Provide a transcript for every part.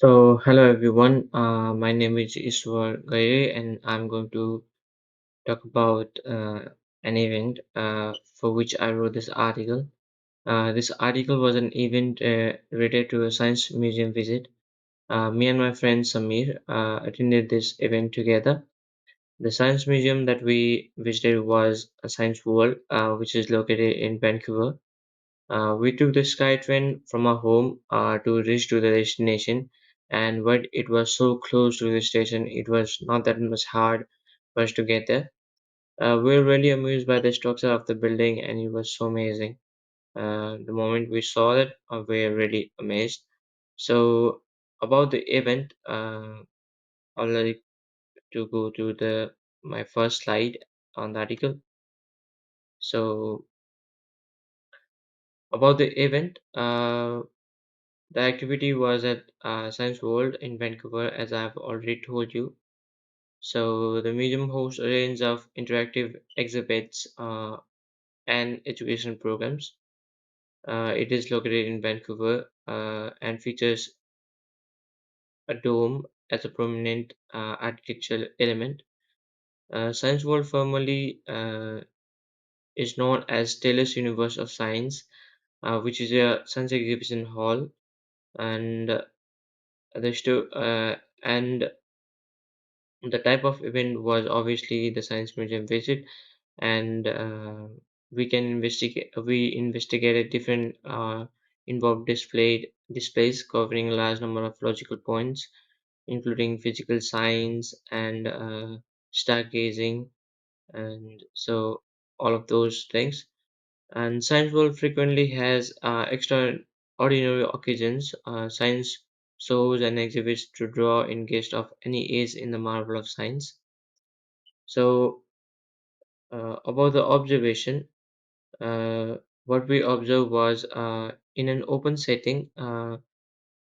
Hello everyone. My name is Ishwor Gaire, and I'm going to talk about an event for which I wrote this article. This article was an event related to a science museum visit. Me and my friend Samir attended this event together. The science museum that we visited was a Science World, which is located in Vancouver. We took the SkyTrain from our home to reach to the destination, and but it was so close to the station, it was not that much hard for us to get there. We were really amused by the structure of the building, and it was so amazing. The moment we saw it, we were really amazed. So, about the event, I'd like to go to the my first slide on the article. So, about the event, the activity was at Science World in Vancouver, as I've already told you. So the museum hosts a range of interactive exhibits and education programs. It is located in Vancouver and features a dome as a prominent architectural element. Science World formerly is known as Taylor's Universe of Science, which is a science exhibition hall, and and the type of event was obviously the science museum visit, and we investigated different involved displays covering a large number of logical points, including physical science and stargazing, and so all of those things. And Science World frequently has extraordinary occasions, science shows and exhibits to draw in guests of any age in the marvel of science. So, about the observation, uh, what we observed was in an open setting,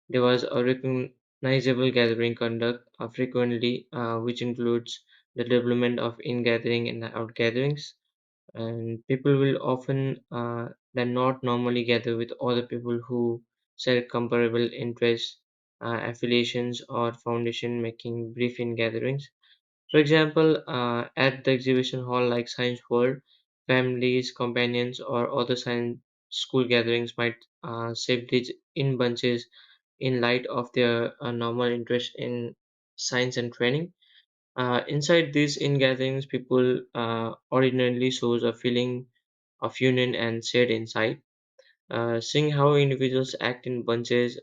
there was a recognizable gathering conduct frequently, which includes the development of in-gathering and out-gatherings. And people will often than not normally gather with other people who share comparable interests, affiliations, or foundation, making brief in-gatherings. For example, at the exhibition hall like Science World, families, companions, or other science school gatherings might safely in bunches in light of their normal interest in science and training. Inside these in-gatherings, people ordinarily shows a feeling of union and shared insight. Seeing how individuals act in bunches,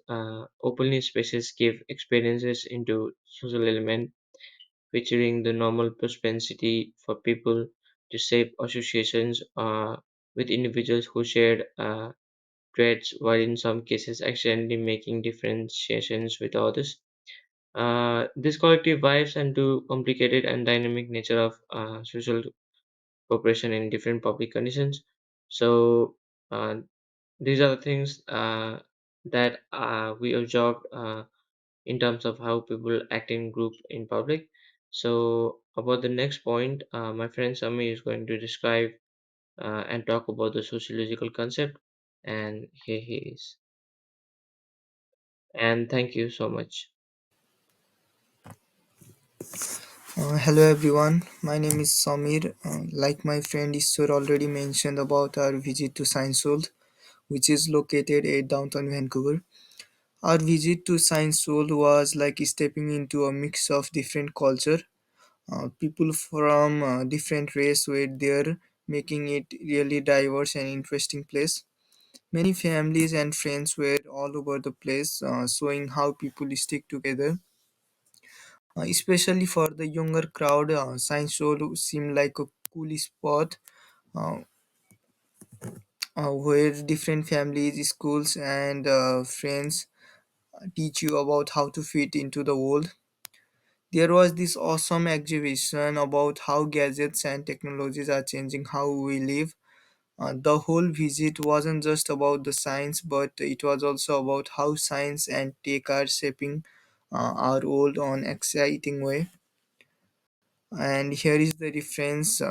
openly spaces give experiences into social element featuring the normal propensity for people to shape associations with individuals who shared traits, while in some cases accidentally making differentiations with others. This collective vibes and to complicated and dynamic nature of social cooperation in different public conditions. So uh, these are the things that we observed in terms of how people act in group in public. So about the next point, my friend Sami is going to describe and talk about the sociological concept, and here he is. And thank you so much. Hello everyone, my name is Samir. Like my friend Ishwor already mentioned about our visit to Science World, which is located at downtown Vancouver. Our visit to Science World was like stepping into a mix of different culture. People from different race were there, making it really diverse and interesting place. Many families and friends were all over the place, showing how people stick together. Especially for the younger crowd, science show seemed like a cool spot uh, where different families, schools, and friends teach you about how to fit into the world. There was this awesome exhibition about how gadgets and technologies are changing how we live. The whole visit wasn't just about the science, but it was also about how science and tech are shaping our world on exciting way. And here is the reference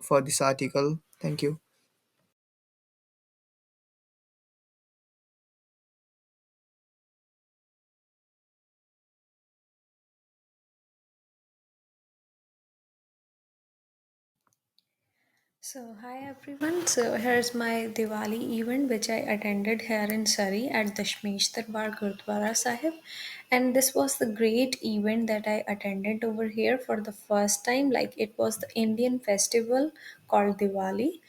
for this article. Thank you. Hi everyone. So, here's my Diwali event which I attended here in Surrey at Dashmesh Darbar Gurdwara Sahib. And this was the great event that I attended over here for the first time. Like, it was the Indian festival called Diwali.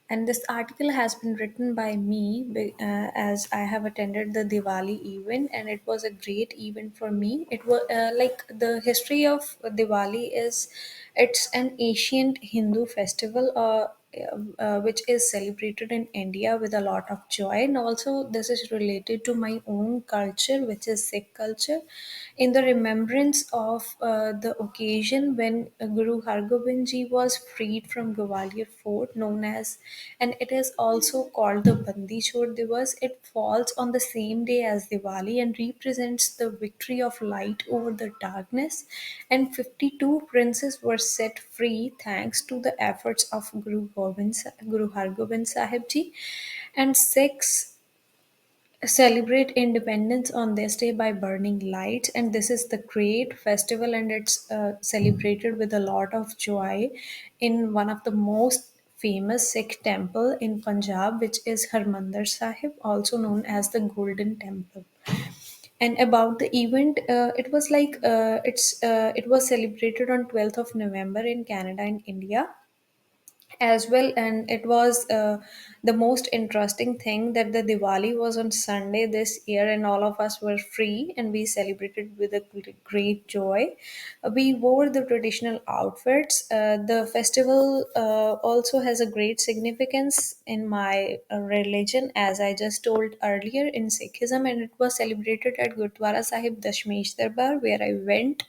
And this article has been written by me as I have attended the Diwali event, and it was a great event for me. It was like the history of Diwali is it's an ancient Hindu festival. Which is celebrated in India with a lot of joy, and also this is related to my own culture, which is Sikh culture, in the remembrance of the occasion when Guru Hargobind Ji was freed from Gwalior Fort, known as, and it is also called the Bandi Chhor Divas. It falls on the same day as Diwali and represents the victory of light over the darkness. And 52 princes were set free thanks to the efforts of Guru Hargobind Sahib Ji, and Sikhs celebrate independence on this day by burning lights, and this is the great festival, and it's celebrated with a lot of joy in one of the most famous Sikh temple in Punjab, which is Harmandir Sahib, also known as the Golden Temple. And about the event, it was like it was celebrated on 12th of November in Canada and India as well. And it was the most interesting thing that the Diwali was on Sunday this year, and all of us were free and we celebrated with a great joy. We wore the traditional outfits. The festival also has a great significance in my religion, as I just told earlier, in Sikhism, and it was celebrated at Gurdwara Sahib Dashmesh Darbar, where I went,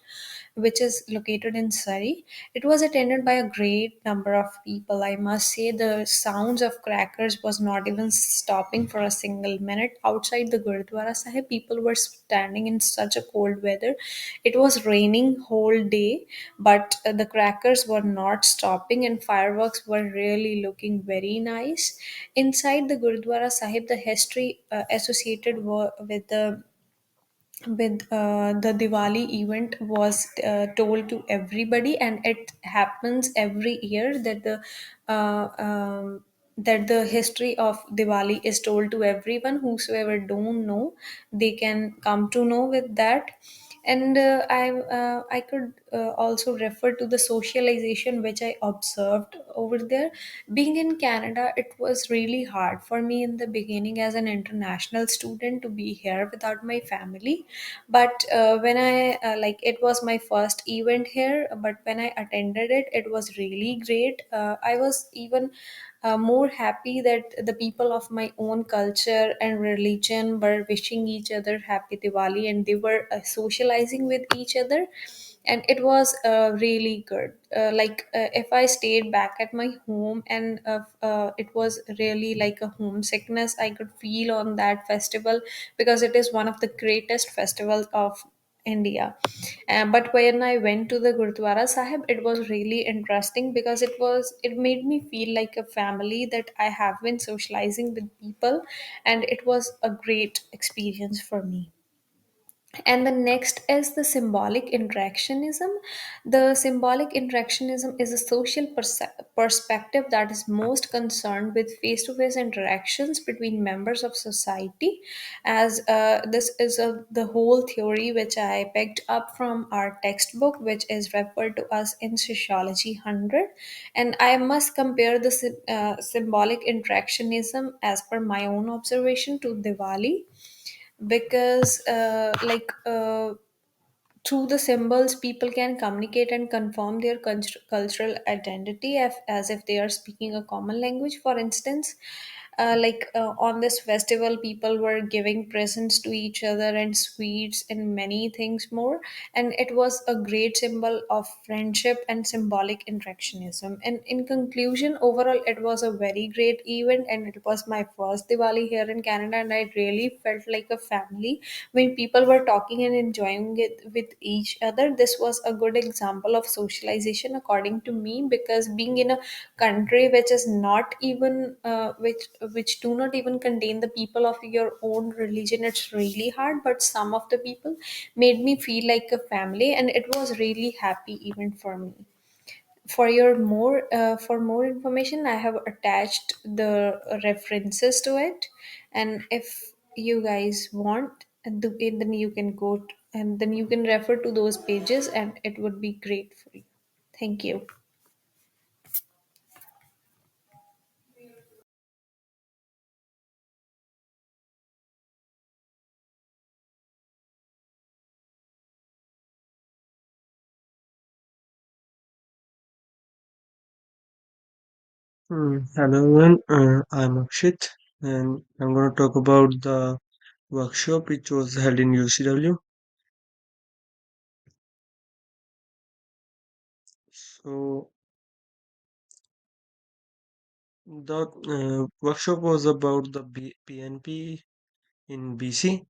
which is located in Surrey. It was attended by a great number of people. I must say the sounds of crackers was not even stopping for a single minute. Outside the Gurdwara Sahib, people were standing in such a cold weather. It was raining whole day, but the crackers were not stopping and fireworks were really looking very nice. Inside the Gurdwara Sahib, the history associated with the Diwali event was told to everybody, and it happens every year that the history of Diwali is told to everyone. Whosoever don't know, they can come to know with that. And I could also refer to the socialization which I observed over there. Being in Canada, it was really hard for me in the beginning as an international student to be here without my family. But when I like, it was my first event here, but when I attended it, it was really great. I was even more happy that the people of my own culture and religion were wishing each other happy Diwali, and they were socializing with each other. And it was really good. If I stayed back at my home, and it was really like a homesickness I could feel on that festival, because it is one of the greatest festivals of India. But when I went to the Gurdwara Sahib, it was really interesting because it made me feel like a family, that I have been socializing with people, and it was a great experience for me. And the next is the symbolic interactionism. The symbolic interactionism is a social perspective that is most concerned with face-to-face interactions between members of society, as this is the whole theory which I picked up from our textbook, which is referred to us in Sociology 100. And I must compare the symbolic interactionism as per my own observation to Diwali, because through the symbols people can communicate and confirm their cultural identity, as if they are speaking a common language. For instance, on this festival, people were giving presents to each other and sweets and many things more, and it was a great symbol of friendship and symbolic interactionism. And in conclusion, overall, it was a very great event, and it was my first Diwali here in Canada, and I really felt like a family when people were talking and enjoying it with each other. This was a good example of socialization, according to me, because being in a country which is not even which do not even contain the people of your own religion, it's really hard. But some of the people made me feel like a family, and it was really happy event for me. For more information, I have attached the references to it, and if you guys want, then you can and then you can refer to those pages, and it would be great for you. Thank you. Hello everyone, I'm Akshit and I'm going to talk about the workshop which was held in UCW. So the workshop was about the PNP in BC.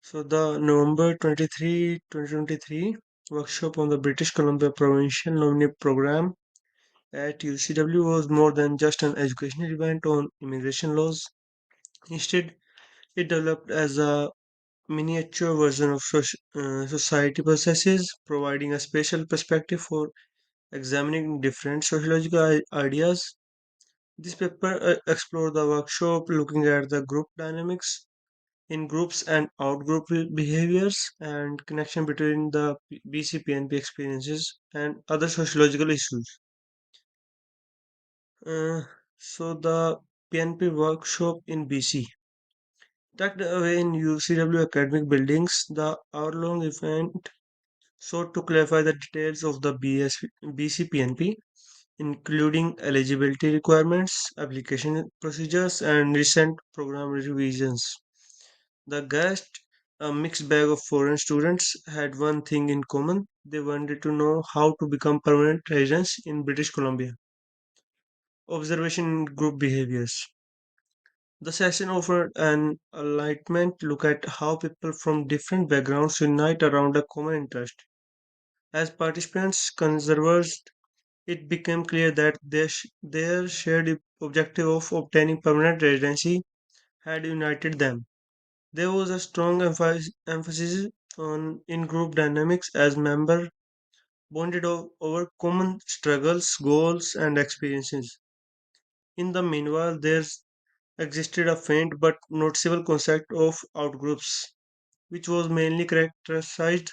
So the November 2023 workshop on the British Columbia Provincial Nominee Program at UCW was more than just an educational event on immigration laws. Instead, it developed as a miniature version of society processes, providing a spatial perspective for examining different sociological ideas. This paper explored the workshop looking at the group dynamics in groups and outgroup behaviors and connection between the BCPNP experiences and other sociological issues. Uh, so the PNP workshop in BC. Tucked away in UCW academic buildings, the hour-long event sought to clarify the details of the BCPNP, including eligibility requirements, application procedures, and recent program revisions. The guests, a mixed bag of foreign students, had one thing in common. They wanted to know how to become permanent residents in British Columbia. Observation in group behaviors. The session offered an enlightenment look at how people from different backgrounds unite around a common interest. As participants conversed, it became clear that their shared objective of obtaining permanent residency had united them. There was a strong emphasis on in-group dynamics as members bonded over common struggles, goals, and experiences. In the meanwhile, there existed a faint but noticeable concept of outgroups, which was mainly characterized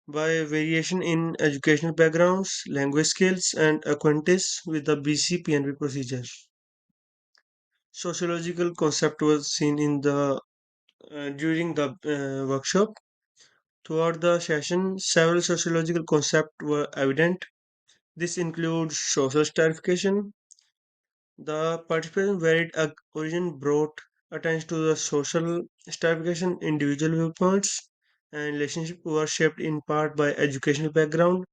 by variation in educational backgrounds, language skills, and acquaintance with the BCPNP procedures. Sociological concept was seen in the during the workshop. Throughout the session, several sociological concepts were evident. This includes social stratification. The participants' varied origin brought attention to the social stratification, individual viewpoints, and relationships were shaped in part by educational background,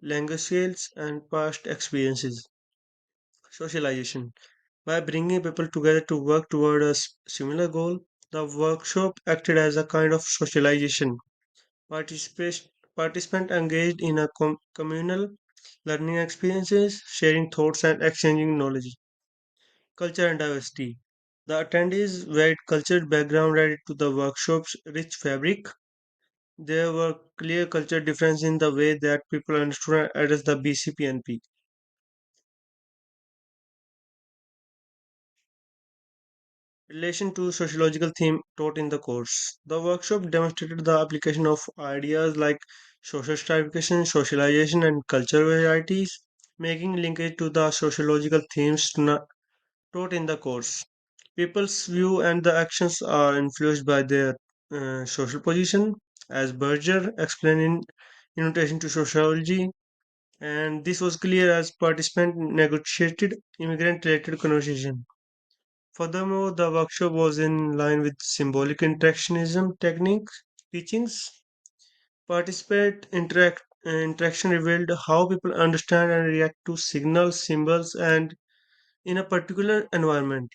language skills, and past experiences. Socialization. By bringing people together to work toward a similar goal, the workshop acted as a kind of socialization. Participants engaged in a communal learning experiences, sharing thoughts and exchanging knowledge. Culture and diversity. The attendees varied cultural background added to the workshop's rich fabric. There were clear cultural differences in the way that people understood and addressed the BCPNP. Relation to sociological theme taught in the course. The workshop demonstrated the application of ideas like social stratification, socialization, and cultural varieties, making linkage to the sociological themes taught in the course. People's view and the actions are influenced by their social position, as Berger explained in Invitation to Sociology, and this was clear as participants negotiated immigrant-related conversation. Furthermore, the workshop was in line with symbolic interactionism techniques teachings. Interaction revealed how people understand and react to signals, symbols, and in a particular environment,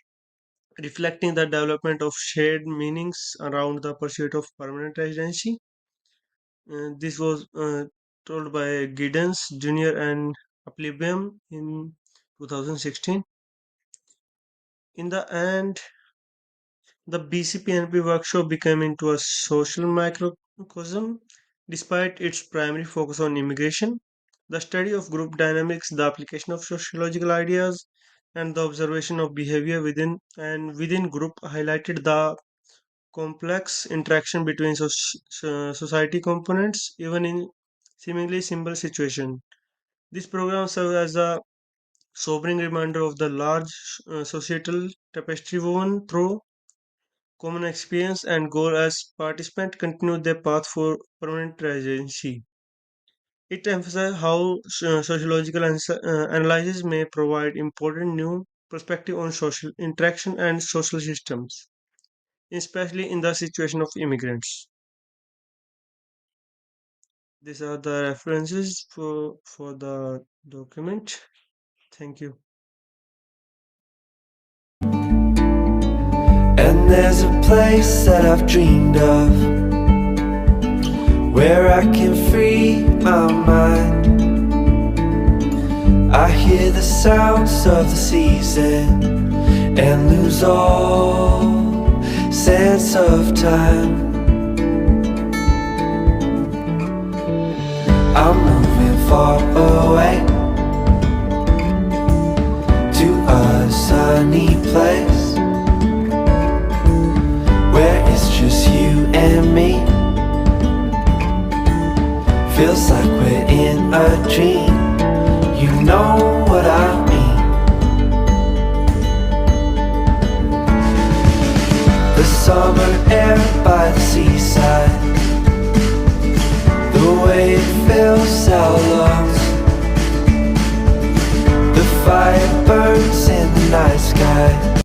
reflecting the development of shared meanings around the pursuit of permanent residency. This was told by Giddens Jr. and Applebaum in 2016. In the end, the BCPNP workshop became into a social microcosm despite its primary focus on immigration. The study of group dynamics, the application of sociological ideas, and the observation of behavior within group highlighted the complex interaction between society components, even in seemingly simple situations. This program serves as a sobering reminder of the large societal tapestry woven through common experience and goal as participants continue their path for permanent residency. It emphasizes how sociological analysis may provide important new perspective on social interaction and social systems, especially in the situation of immigrants. These are the references for the document. Thank you. And there's a place that I've dreamed of where I can free my mind. I hear the sounds of the season and lose all sense of time. I'm moving far away to a sunny place where it's just you and me. Feels like we're in a dream. You know what I mean. The summer air by the seaside, the way it fills our lungs, the fire burns in the night sky.